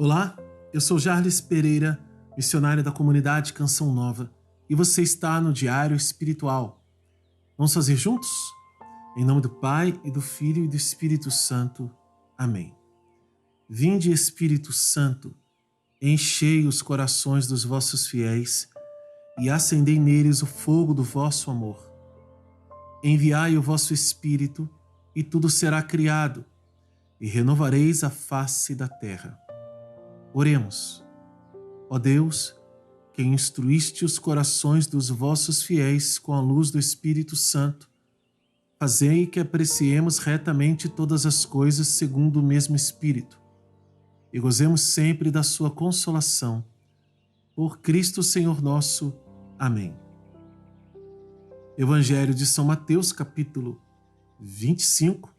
Olá, eu sou Jarles Pereira, missionário da comunidade Canção Nova, e você está no Diário Espiritual. Vamos fazer juntos? Em nome do Pai, e do Filho e do Espírito Santo. Amém. Vinde, Espírito Santo, enchei os corações dos vossos fiéis e acendei neles o fogo do vosso amor. Enviai o vosso Espírito, e tudo será criado, e renovareis a face da terra. Oremos. Ó Deus, que instruíste os corações dos vossos fiéis com a luz do Espírito Santo, fazei que apreciemos retamente todas as coisas segundo o mesmo Espírito, e gozemos sempre da sua consolação. Por Cristo Senhor nosso. Amém. Evangelho de São Mateus, capítulo 25,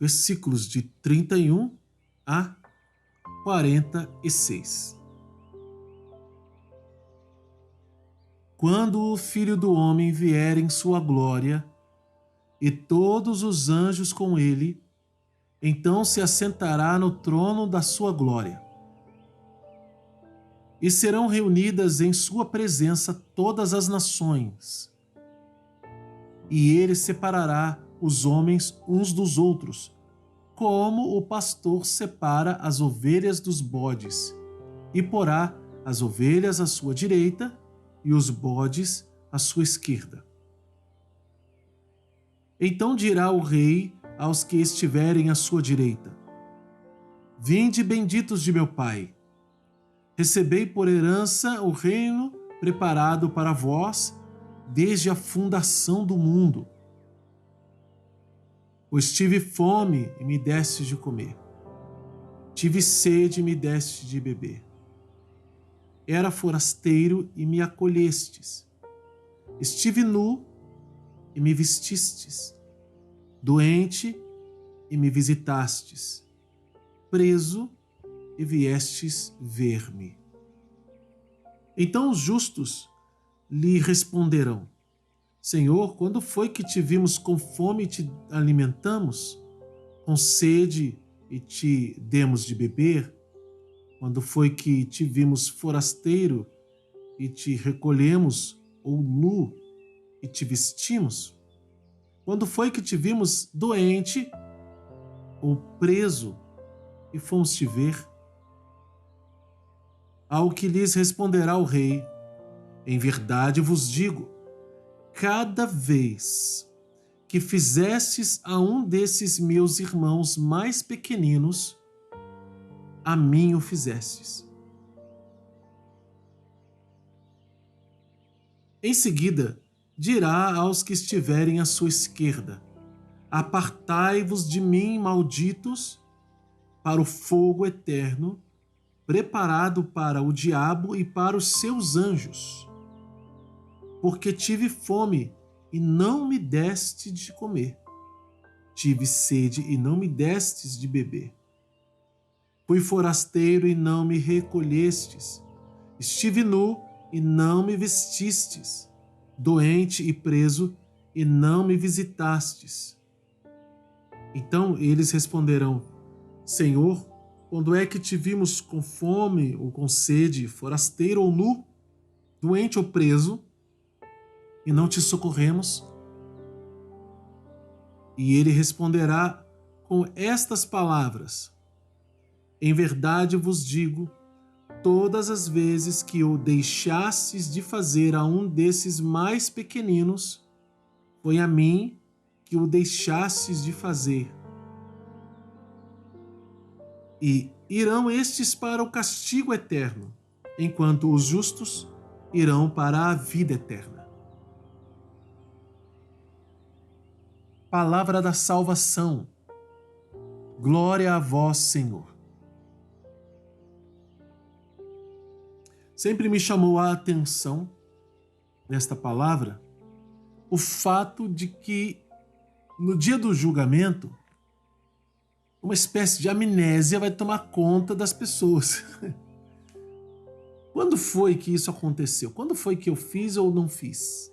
versículos de 31 a 46. Quando o Filho do Homem vier em sua glória, e todos os anjos com ele, então se assentará no trono da sua glória. E serão reunidas em sua presença todas as nações. E ele separará os homens uns dos outros, como o pastor separa as ovelhas dos bodes, e porá as ovelhas à sua direita e os bodes à sua esquerda. Então dirá o rei aos que estiverem à sua direita: Vinde, benditos de meu Pai, recebei por herança o reino preparado para vós desde a fundação do mundo. Pois tive fome e me deste de comer. Tive sede e me deste de beber. Era forasteiro e me acolhestes. Estive nu e me vestistes. Doente e me visitastes. Preso e viestes ver-me. Então os justos lhe responderão: Senhor, quando foi que te vimos com fome e te alimentamos, com sede e te demos de beber? Quando foi que te vimos forasteiro e te recolhemos, ou nu e te vestimos? Quando foi que te vimos doente ou preso e fomos te ver? Ao que lhes responderá o rei: Em verdade vos digo, cada vez que fizestes a um desses meus irmãos mais pequeninos, a mim o fizestes. Em seguida, dirá aos que estiverem à sua esquerda: Apartai-vos de mim, malditos, para o fogo eterno, preparado para o diabo e para os seus anjos. Porque tive fome e não me deste de comer. Tive sede e não me destes de beber. Fui forasteiro e não me recolhestes. Estive nu e não me vestistes. Doente e preso e não me visitastes. Então eles responderão: Senhor, quando é que te vimos com fome ou com sede, forasteiro ou nu, doente ou preso, e não te socorremos? E ele responderá com estas palavras: Em verdade vos digo, todas as vezes que o deixastes de fazer a um desses mais pequeninos, foi a mim que o deixastes de fazer. E irão estes para o castigo eterno, enquanto os justos irão para a vida eterna. Palavra da salvação. Glória a vós, Senhor. Sempre me chamou a atenção, nesta palavra, o fato de que, no dia do julgamento, uma espécie de amnésia vai tomar conta das pessoas. Quando foi que isso aconteceu? Quando foi que eu fiz ou não fiz?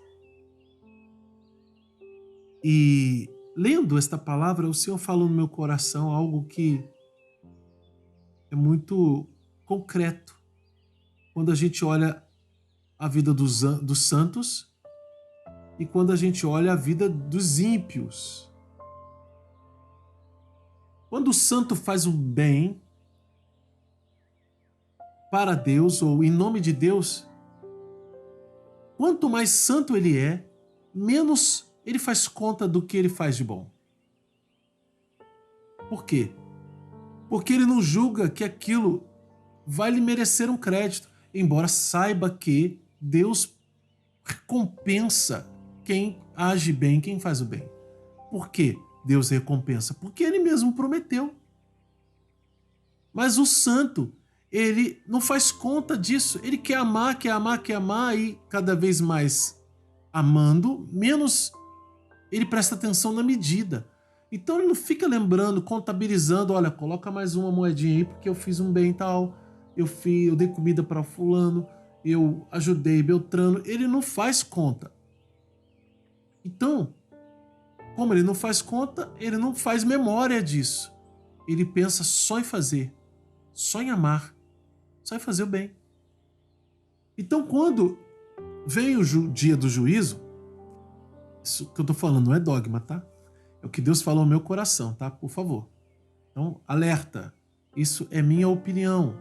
E lendo esta palavra, o Senhor falou no meu coração algo que é muito concreto. Quando a gente olha a vida dos santos e quando a gente olha a vida dos ímpios. Quando o santo faz o bem para Deus ou em nome de Deus, quanto mais santo ele é, menos ele faz conta do que ele faz de bom. Por quê? Porque ele não julga que aquilo vai lhe merecer um crédito, embora saiba que Deus recompensa quem age bem, quem faz o bem. Por quê Deus recompensa? Porque ele mesmo prometeu. Mas o santo, ele não faz conta disso. Ele quer amar, quer amar, quer amar e cada vez mais amando, menos ele presta atenção na medida. Então ele não fica lembrando, contabilizando, olha, coloca mais uma moedinha aí porque eu fiz um bem tal, eu dei comida para fulano, eu ajudei Beltrano. Ele não faz conta. Então, como ele não faz conta, ele não faz memória disso. Ele pensa só em fazer, só em amar, só em fazer o bem. Então, quando vem o dia do juízo, isso que eu tô falando não é dogma, tá? É o que Deus falou no meu coração, tá? Por favor. Então, alerta. Isso é minha opinião.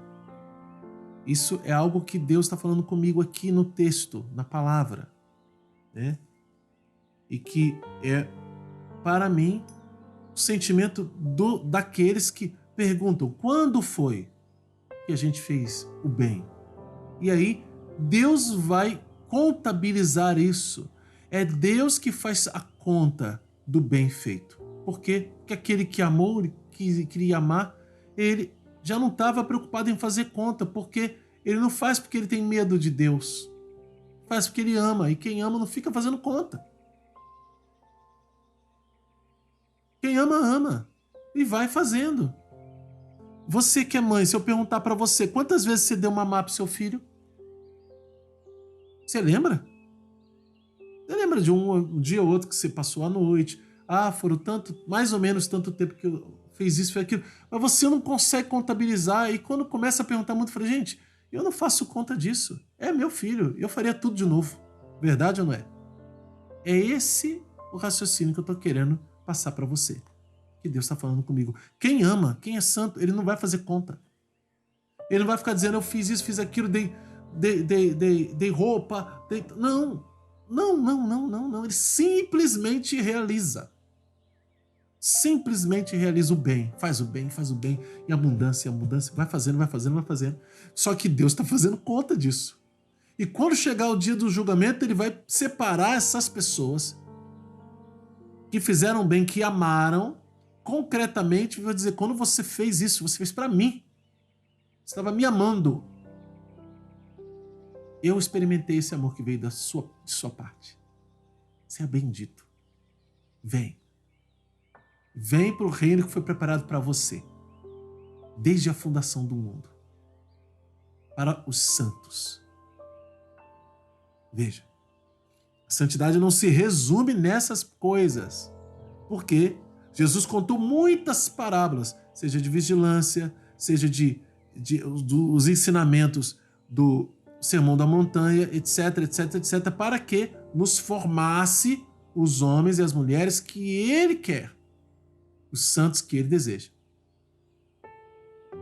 Isso é algo que Deus está falando comigo aqui no texto, na palavra, né? E que é, para mim, o sentimento daqueles que perguntam quando foi que a gente fez o bem. E aí, Deus vai contabilizar isso. É Deus que faz a conta do bem feito. Por quê? Porque aquele que amou, que queria amar, ele já não estava preocupado em fazer conta, porque ele não faz porque ele tem medo de Deus. Faz porque ele ama, e quem ama não fica fazendo conta. Quem ama, ama. E vai fazendo. Você que é mãe, se eu perguntar para você, quantas vezes você deu mamar pro seu filho? Você lembra? Você lembra de um dia ou outro que você passou à noite? Ah, foram mais ou menos tanto tempo que eu fiz isso, fez aquilo. Mas você não consegue contabilizar. E quando começa a perguntar muito, eu falei, gente, eu não faço conta disso. É meu filho, eu faria tudo de novo. Verdade ou não é? É esse o raciocínio que eu estou querendo passar para você. Que Deus está falando comigo. Quem ama, quem é santo, ele não vai fazer conta. Ele não vai ficar dizendo, eu fiz isso, fiz aquilo, dei roupa. Não. Não. Ele simplesmente realiza. Simplesmente realiza o bem. Faz o bem, em abundância, vai fazendo. Só que Deus está fazendo conta disso. E quando chegar o dia do julgamento, ele vai separar essas pessoas que fizeram bem, que amaram, concretamente, vai dizer, quando você fez isso, você fez para mim. Você estava me amando. Eu experimentei esse amor que veio de sua parte. Seja bendito. Vem. Vem para o reino que foi preparado para você. Desde a fundação do mundo. Para os santos. Veja. A santidade não se resume nessas coisas. Porque Jesus contou muitas parábolas, seja de vigilância, seja dos ensinamentos do Sermão da Montanha, etc, para que nos formasse os homens e as mulheres que ele quer, os santos que ele deseja.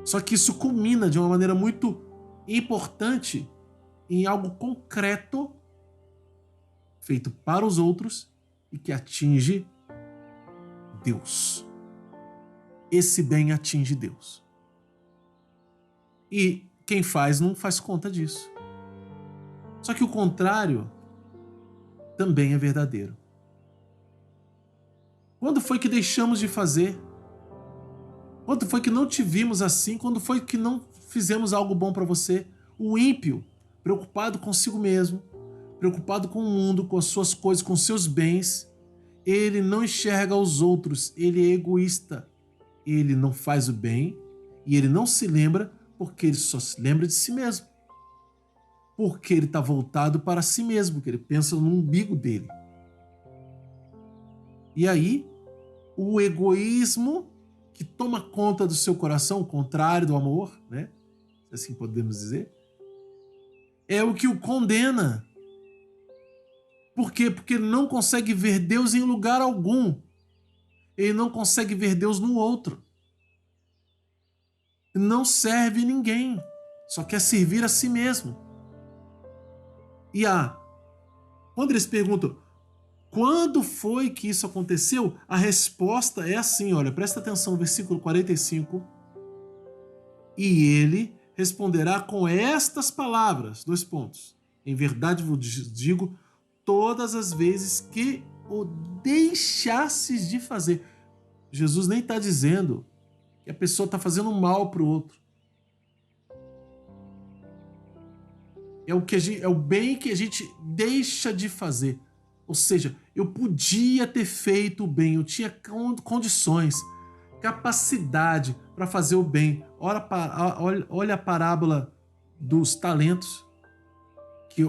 Só que isso culmina de uma maneira muito importante em algo concreto, feito para os outros e que atinge Deus. Esse bem atinge Deus. E quem faz não faz conta disso. Só que o contrário também é verdadeiro. Quando foi que deixamos de fazer? Quando foi que não te vimos assim? Quando foi que não fizemos algo bom para você? O ímpio, preocupado consigo mesmo, preocupado com o mundo, com as suas coisas, com os seus bens, ele não enxerga os outros, ele é egoísta. Ele não faz o bem e ele não se lembra porque ele só se lembra de si mesmo. Porque ele está voltado para si mesmo, porque ele pensa no umbigo dele. E aí, o egoísmo que toma conta do seu coração, o contrário do amor, né? se assim podemos dizer, é o que o condena. Por quê? Porque ele não consegue ver Deus em lugar algum. Ele não consegue ver Deus no outro. Não serve ninguém. Só quer servir a si mesmo. E quando eles perguntam quando foi que isso aconteceu, a resposta é assim, olha, presta atenção, versículo 45. E ele responderá com estas palavras, 2 pontos. Em verdade vos digo, todas as vezes que o deixasses de fazer. Jesus nem está dizendo que a pessoa está fazendo mal para o outro. É o bem que a gente deixa de fazer. Ou seja, eu podia ter feito o bem, eu tinha condições, capacidade para fazer o bem. Olha a parábola dos talentos, que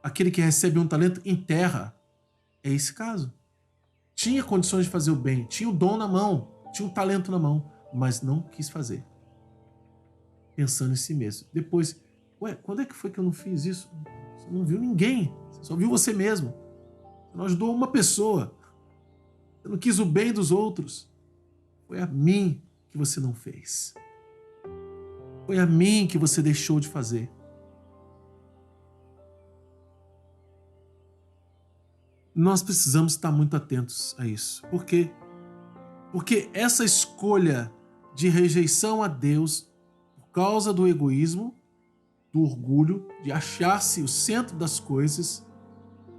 aquele que recebe um talento enterra. É esse caso. Tinha condições de fazer o bem, tinha o dom na mão, tinha um talento na mão, mas não quis fazer. Pensando em si mesmo. Depois, quando é que foi que eu não fiz isso? Você não viu ninguém, você só viu você mesmo. Você não ajudou uma pessoa. Você não quis o bem dos outros. Foi a mim que você não fez. Foi a mim que você deixou de fazer. Nós precisamos estar muito atentos a isso. Por quê? Porque essa escolha de rejeição a Deus por causa do egoísmo, do orgulho, de achar-se o centro das coisas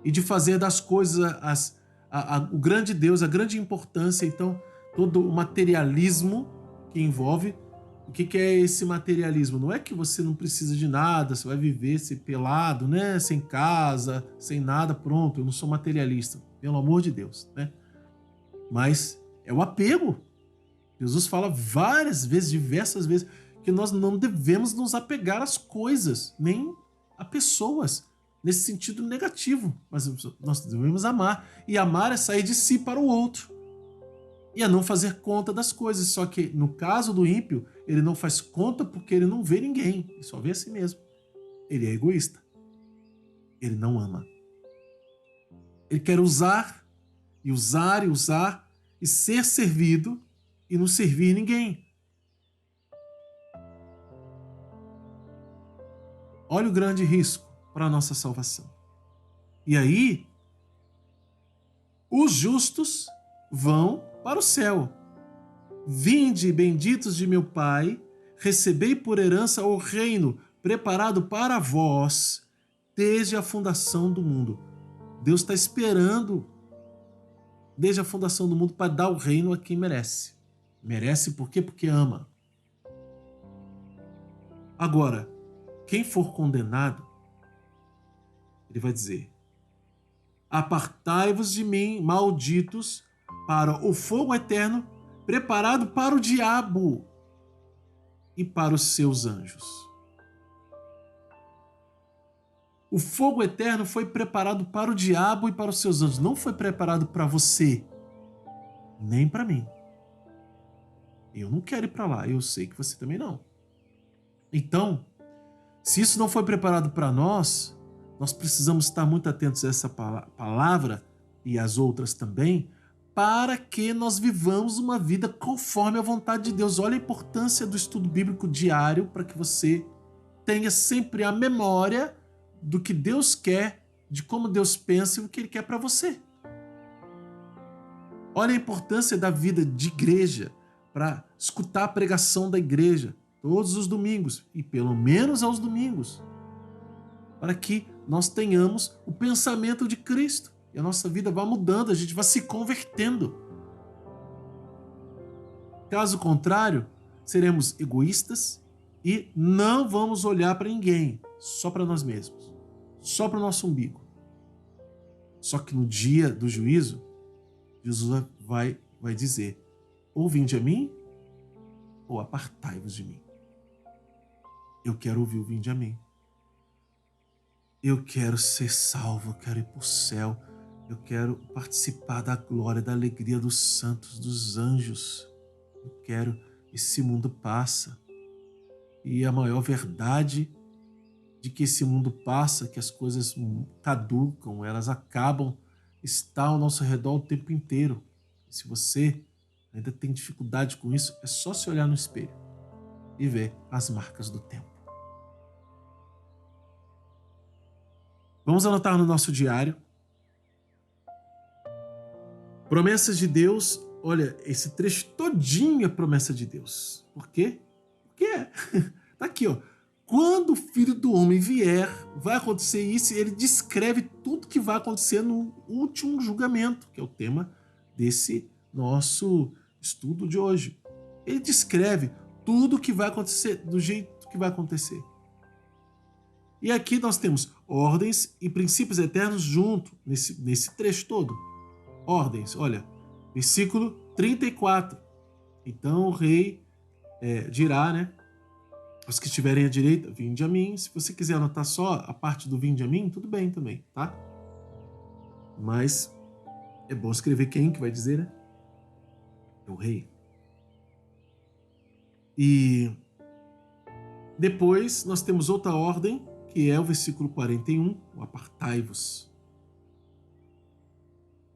e de fazer das coisas o grande Deus, a grande importância, então, todo o materialismo que envolve. O que é esse materialismo? Não é que você não precisa de nada, você vai viver pelado, né? Sem casa, sem nada, pronto, eu não sou materialista, pelo amor de Deus, né? Mas é o apego. Jesus fala várias vezes, diversas vezes, que nós não devemos nos apegar às coisas, nem a pessoas, nesse sentido negativo, mas nós devemos amar, e amar é sair de si para o outro, e a não fazer conta das coisas. Só que no caso do ímpio, ele não faz conta porque ele não vê ninguém, ele só vê a si mesmo. Ele é egoísta, ele não ama, ele quer usar e usar e usar e ser servido e não servir ninguém. Olha o grande risco para a nossa salvação. E aí, os justos vão para o céu. Vinde, benditos de meu Pai, recebei por herança o reino preparado para vós desde a fundação do mundo. Deus está esperando desde a fundação do mundo para dar o reino a quem merece. Merece por quê? Porque ama. Agora, quem for condenado, ele vai dizer: apartai-vos de mim, malditos, para o fogo eterno, preparado para o diabo e para os seus anjos. O fogo eterno foi preparado para o diabo e para os seus anjos. Não foi preparado para você, nem para mim. Eu não quero ir para lá, eu sei que você também não. Então, se isso não foi preparado para nós, nós precisamos estar muito atentos a essa palavra e as outras também, para que nós vivamos uma vida conforme a vontade de Deus. Olha a importância do estudo bíblico diário para que você tenha sempre a memória do que Deus quer, de como Deus pensa e o que Ele quer para você. Olha a importância da vida de igreja, para escutar a pregação da igreja todos os domingos, e pelo menos aos domingos, para que nós tenhamos o pensamento de Cristo e a nossa vida vá mudando, a gente vai se convertendo. Caso contrário, seremos egoístas e não vamos olhar para ninguém, só para nós mesmos, só para o nosso umbigo. Só que no dia do juízo, Jesus vai dizer: ou vinde a mim, ou apartai-vos de mim. Eu quero ouvir o vinde a mim. Eu quero ser salvo, eu quero ir para o céu, eu quero participar da glória, da alegria dos santos, dos anjos. Eu quero, esse mundo passa. e a maior verdade de que esse mundo passa, que as coisas caducam, elas acabam, está ao nosso redor o tempo inteiro. E se você ainda tem dificuldade com isso, é só se olhar no espelho e ver as marcas do tempo. Vamos anotar no nosso diário. Promessas de Deus. Olha, esse trecho todinho é promessa de Deus. Por quê? Porque tá aqui, ó. Quando o Filho do Homem vier, vai acontecer isso, e ele descreve tudo que vai acontecer no último julgamento, que é o tema desse nosso estudo de hoje. Ele descreve tudo que vai acontecer, do jeito que vai acontecer. E aqui nós temos ordens e princípios eternos junto, nesse trecho todo. Ordens, olha, versículo 34. Então o rei dirá, né? Os que estiverem à direita, vinde a mim. Se você quiser anotar só a parte do vinde a mim, tudo bem também, tá? Mas é bom escrever quem que vai dizer, né? É o rei. E depois nós temos outra ordem, que é o versículo 41, o apartai-vos.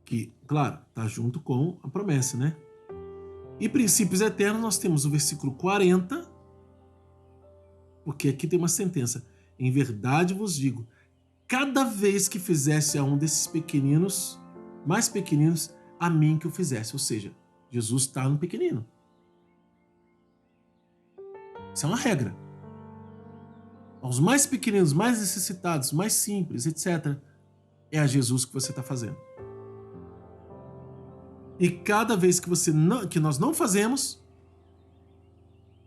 Que, claro, está junto com a promessa, né? E princípios eternos nós temos o versículo 40, porque aqui tem uma sentença. Em verdade vos digo, cada vez que fizesse a um desses pequeninos, mais pequeninos, a mim que o fizesse. Ou seja, Jesus está no pequenino. Isso é uma regra. Aos mais pequeninos, mais necessitados, mais simples, etc., é a Jesus que você está fazendo. E cada vez que nós não fazemos,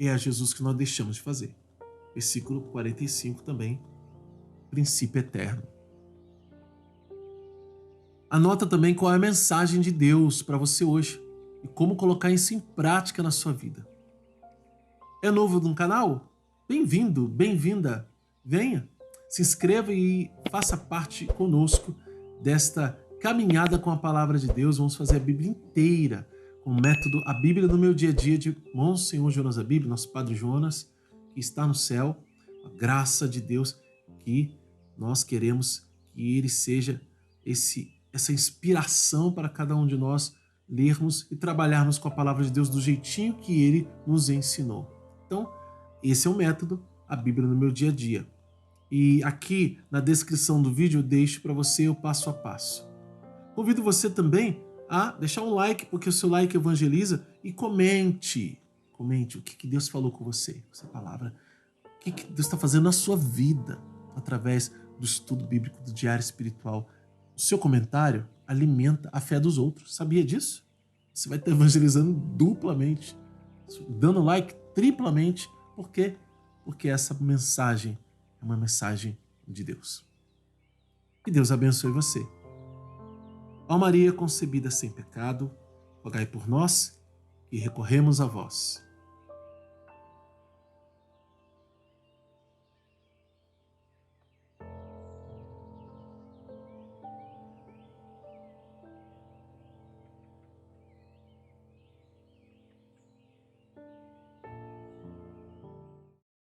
é a Jesus que nós deixamos de fazer. Versículo 45 também, princípio eterno. Anota também qual é a mensagem de Deus para você hoje e como colocar isso em prática na sua vida. É novo no canal? Bem-vindo, bem-vinda. Venha, se inscreva e faça parte conosco desta caminhada com a palavra de Deus. Vamos fazer a Bíblia inteira com o método A Bíblia no Meu Dia a Dia de Monsenhor Jonas da Bíblia, nosso Padre Jonas, que está no céu. A graça de Deus que nós queremos que ele seja essa inspiração para cada um de nós lermos e trabalharmos com a palavra de Deus do jeitinho que ele nos ensinou. Então, esse é o método, a Bíblia no Meu Dia a Dia. E aqui na descrição do vídeo eu deixo para você o passo a passo. Convido você também a deixar um like, porque o seu like evangeliza, e comente. Comente o que Deus falou com você, essa palavra. O que Deus está fazendo na sua vida através do estudo bíblico do Diário Espiritual. O seu comentário alimenta a fé dos outros. Sabia disso? Você vai estar evangelizando duplamente, dando like triplamente. Por quê? Porque essa mensagem é uma mensagem de Deus. Que Deus abençoe você. Ó Maria concebida sem pecado, rogai por nós que recorremos a vós.